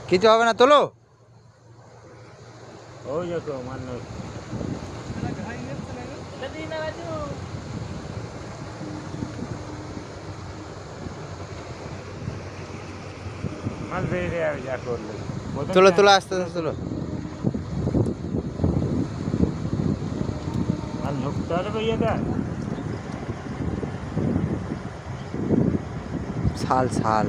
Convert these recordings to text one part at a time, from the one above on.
কিছু হবে না, তোলো। ওই দেখো মানুষ মাছ বেরিয়ে আর যা করলো তোলো তোলো, আস্তে আস্তে তোলো। মাছ ঢুকতে হবে ইয়েটা শাল শাল।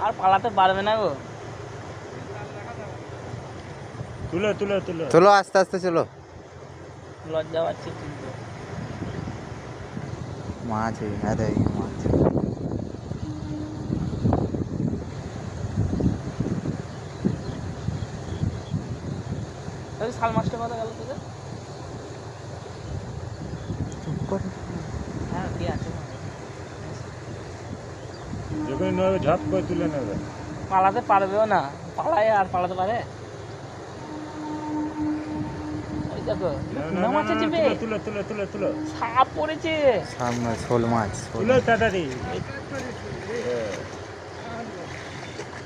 আর পালাতে পারবে না গো। তুলো তুলো তুলো তোলো, আস্তে আস্তে চলো। লজ্জা পাচ্ছে কিন্তু। মাছ হ্যাঁ দেখ মাছ। শাল মাছটা কথা গেল তোদের? হ্যাঁ কি আছে, যখন নেবে ঝপ করে তুলে নেবে। পালাতে পারবেও না, পালায় আর পালাতে পারে? ওই দেখো চুনা মাছ চেপে তুলো তুলো তুলো তুলো সাপ পড়েছে সামনে শোল মাছ। তুলো তাড়াতাড়ি।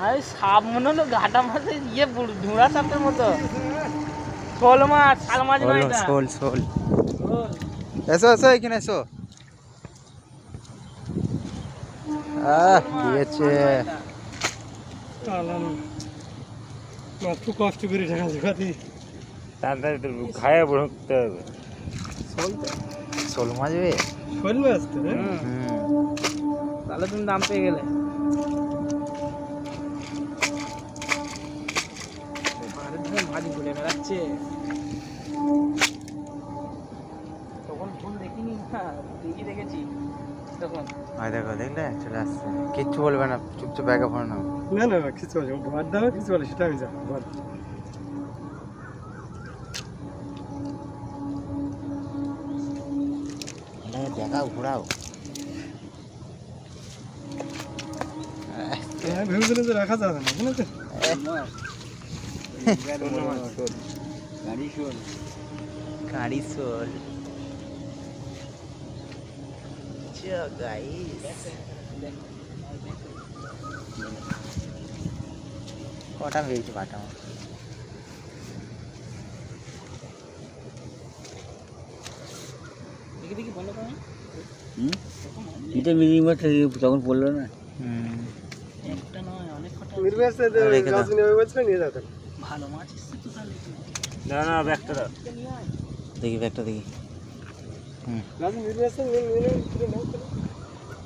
আরে সাপ মনে হলো ঘাটা মাছের ইয়ে ঢুঁড়া সাপের মতো। শোল মাছ, শাল মাছ নয় এটা। শোল শোল। শোল। এসো এসো, এখানে এসো। দিয়েছে। খুব কষ্ট করে ঢাকা জোগাতে তাড়াতাড়ি তো খায় ভুগতে হবে। শোল মাছ বে। শোল মাছ তো তাহলে তুমি দাম পেয়ে গেলে। ভাজি ঘুরে বেড়াচ্ছে তখন ফোন দেখিনি না, দেখি দেখেছি তখন। দেখো দেখলে চলে আসছে, কিচ্ছু বলবে না, চুপচাপ ব্যাগে ভরে নাও। না না কিছু বলে ভাত দাও, কিছু বলে সেটা আমি যাবো ভাত। দেখাও ঘোরাও। ভেবেছিলেন যে রাখা যাবে না, বুঝলেন? কারি শোল। কটা পেয়েছি বাটা মাছ? দেখি দেখি বলো তুমি। এটা মিলিয়ে মাছ তখন পড়লো না। একটা নয় অনেক কটা। নিয়ে যাও। ভালো মাছ এসছে তো তাহলে। না না ব্যাগটা দাও। দেখি ব্যাগটা দেখি। নির্বাচন